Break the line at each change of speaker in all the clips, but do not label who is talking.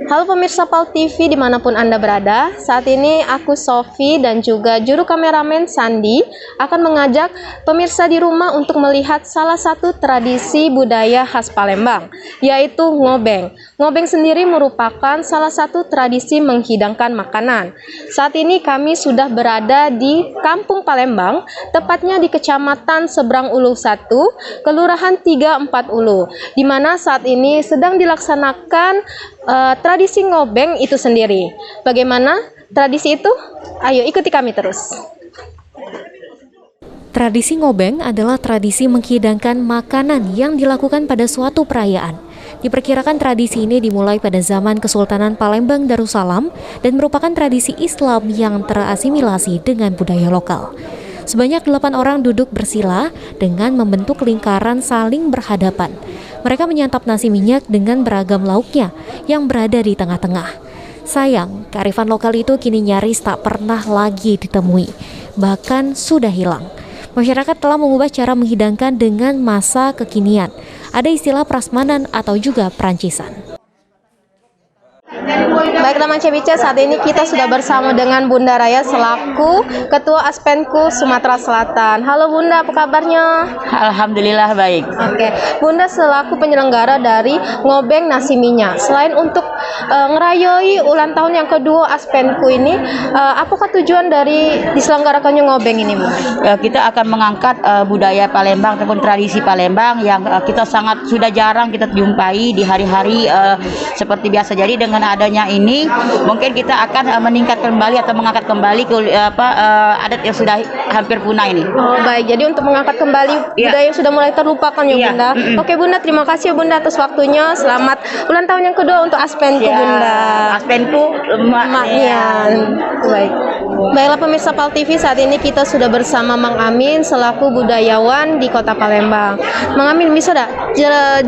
Halo pemirsa PAL TV dimanapun Anda berada, saat ini aku Sofi dan juga juru kameramen Sandi akan mengajak pemirsa di rumah untuk melihat salah satu tradisi budaya khas Palembang, yaitu ngobeng. Ngobeng sendiri merupakan salah satu tradisi menghidangkan makanan. Saat ini kami sudah berada di Kampung Palembang, tepatnya di Kecamatan Seberang Ulu 1, Kelurahan 34 Ulu, di mana saat ini sedang dilaksanakan tradisi ngobeng itu sendiri. Bagaimana tradisi itu? Ayo ikuti kami terus.
Tradisi ngobeng adalah tradisi menghidangkan makanan yang dilakukan pada suatu perayaan. Diperkirakan tradisi ini dimulai pada zaman Kesultanan Palembang Darussalam dan merupakan tradisi Islam yang terasimilasi dengan budaya lokal. Sebanyak 8 orang duduk bersila dengan membentuk lingkaran saling berhadapan. Mereka menyantap nasi minyak dengan beragam lauknya yang berada di tengah-tengah. Sayang, kearifan lokal itu kini nyaris tak pernah lagi ditemui, bahkan sudah hilang. Masyarakat telah mengubah cara menghidangkan dengan masa kekinian. Ada istilah prasmanan atau juga perancisan.
Baik teman Cebica, saat ini kita sudah bersama dengan Bunda Raya selaku Ketua Aspenku Sumatera Selatan. Halo Bunda, apa kabarnya?
Alhamdulillah baik.
Oke, Bunda selaku penyelenggara dari ngobeng nasi minyak. Selain untuk ngerayoi ulang tahun yang kedua Aspenku ini, apakah tujuan dari diselenggarakannya ngobeng ini, Bu?
Kita akan mengangkat budaya Palembang ataupun tradisi Palembang yang kita sangat sudah jarang kita jumpai di hari-hari seperti biasa. Jadi dengan adanya ini mungkin kita akan meningkat kembali atau mengangkat kembali ke adat yang sudah hampir punah ini.
Oh baik, jadi untuk mengangkat kembali budaya yang sudah mulai terlupakan ya Bunda. Oke Bunda, terima kasih Bunda atas waktunya. Selamat ulang tahun yang kedua untuk Aspenku Bunda.
Aspenku
emaknya. Baik. Baiklah pemirsa PAL TV, saat ini kita sudah bersama Mang Amin selaku budayawan di Kota Palembang. Mang Amin, bisa tak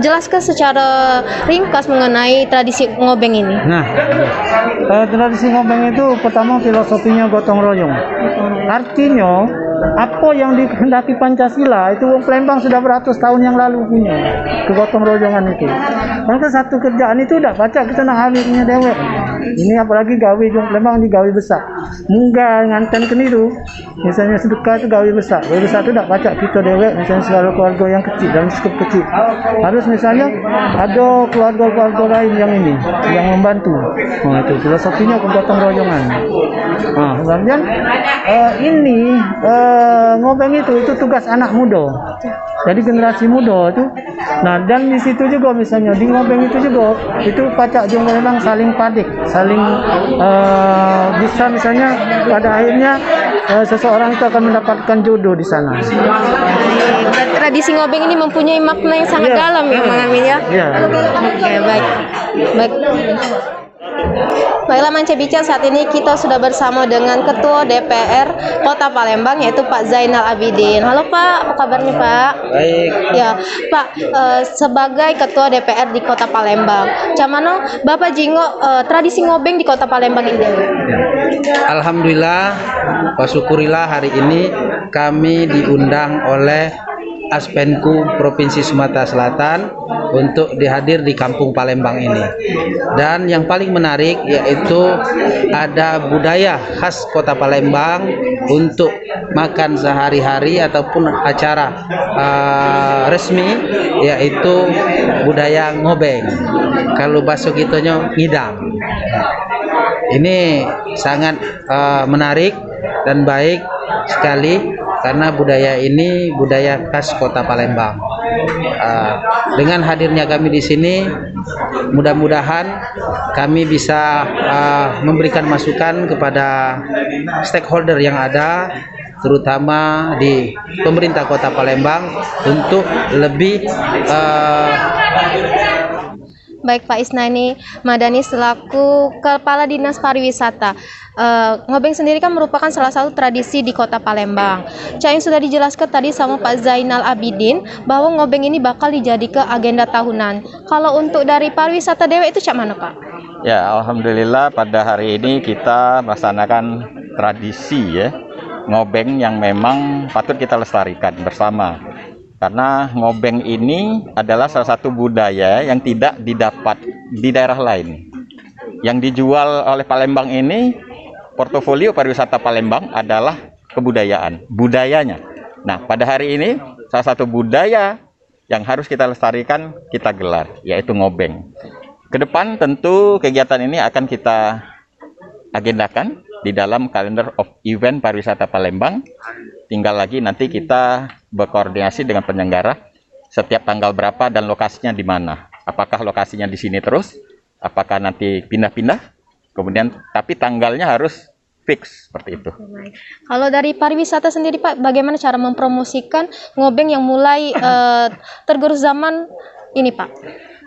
jelaskan secara ringkas mengenai tradisi ngobeng ini?
Nah, tradisi ngobeng itu pertama filosofinya gotong royong. Artinya apa yang dikehendaki Pancasila itu wong Palembang sudah beratus tahun yang lalu punya kegotong royongan itu. Maka satu kerjaan itu udah baca kita nak habisnya dewek. Ini apalagi gawe wong Palembang di gawe besar. Munggah nganten keniru. Misalnya sedekah itu gawe besar. Gawe besar itu udah baca kita dewek misalnya segala keluarga yang kecil dalam skup kecil. Harus misalnya ada keluarga-keluarga lain yang ini yang membantu. Nah, itu filosofinya kegotong royongan. Nah, kemudian ini ngobeng itu tugas anak muda. Jadi generasi muda itu. Nah, dan di situ juga misalnya di ngobeng itu juga itu pacak jong memang saling padik, saling bisa misalnya pada akhirnya seseorang itu akan mendapatkan jodoh di sana.
Tradisi ngobeng ini mempunyai makna yang sangat dalam ya Mang Amin ya. Oke, baik. Baiklah Mang Cebica, saat ini kita sudah bersama dengan Ketua DPR Kota Palembang yaitu Pak Zainal Abidin. Halo Pak, apa kabarnya Pak?
Baik.
Ya Pak, sebagai Ketua DPR di Kota Palembang, camano Bapak Jingo tradisi ngobeng di Kota Palembang ini?
Alhamdulillah, syukurilah hari ini kami diundang oleh Aspenku Provinsi Sumatera Selatan untuk dihadir di Kampung Palembang ini. Dan yang paling menarik yaitu ada budaya khas Kota Palembang untuk makan sehari-hari ataupun acara resmi, yaitu budaya ngobeng. Kalau bahasa kitanya ngidam. Ini sangat menarik dan baik sekali karena budaya ini budaya khas Kota Palembang. Dengan hadirnya kami di sini, mudah-mudahan kami bisa memberikan masukan kepada stakeholder yang ada, terutama di pemerintah Kota Palembang untuk lebih
Baik Pak Isnani Madani selaku Kepala Dinas Pariwisata. Ngobeng sendiri kan merupakan salah satu tradisi di Kota Palembang. Yang sudah dijelaskan tadi sama Pak Zainal Abidin bahwa ngobeng ini bakal dijadikan agenda tahunan. Kalau untuk dari pariwisata Dewa itu cak mana Pak?
Ya, alhamdulillah pada hari ini kita melaksanakan tradisi ya ngobeng yang memang patut kita lestarikan bersama. Karena ngobeng ini adalah salah satu budaya yang tidak didapat di daerah lain. Yang dijual oleh Palembang ini, portofolio pariwisata Palembang adalah kebudayaan, budayanya. Nah, pada hari ini salah satu budaya yang harus kita lestarikan, kita gelar, yaitu ngobeng. Ke depan tentu kegiatan ini akan kita agendakan di dalam kalender of event pariwisata Palembang. Tinggal lagi nanti kita berkoordinasi dengan penyelenggara setiap tanggal berapa dan lokasinya di mana. Apakah lokasinya di sini terus? Apakah nanti pindah-pindah? Kemudian tapi tanggalnya harus fix seperti itu.
Kalau dari pariwisata sendiri Pak, bagaimana cara mempromosikan ngobeng yang mulai tergerus zaman ini Pak?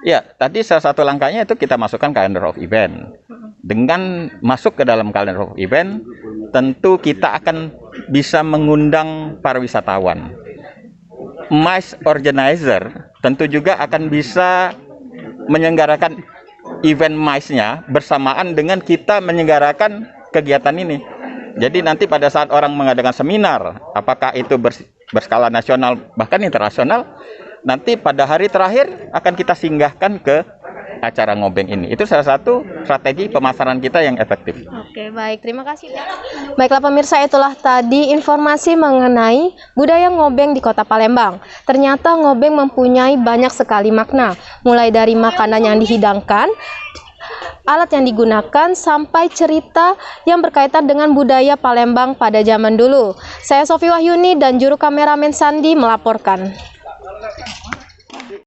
Ya, tadi salah satu langkahnya itu kita masukkan calendar of event. Dengan masuk ke dalam calendar of event, tentu kita akan bisa mengundang pariwisatawan. MICE organizer tentu juga akan bisa menyelenggarakan event MICE-nya bersamaan dengan kita menyelenggarakan kegiatan ini. Jadi nanti pada saat orang mengadakan seminar, apakah itu berskala nasional bahkan internasional, nanti pada hari terakhir akan kita singgahkan ke acara ngobeng ini. Itu salah satu strategi pemasaran kita yang efektif.
Oke, baik. Terima kasih. Baiklah pemirsa, itulah tadi informasi mengenai budaya ngobeng di Kota Palembang. Ternyata ngobeng mempunyai banyak sekali makna, mulai dari makanan yang dihidangkan, alat yang digunakan, sampai cerita yang berkaitan dengan budaya Palembang pada zaman dulu. Saya Sofi Wahyuni dan juru kameramen Sandi melaporkan.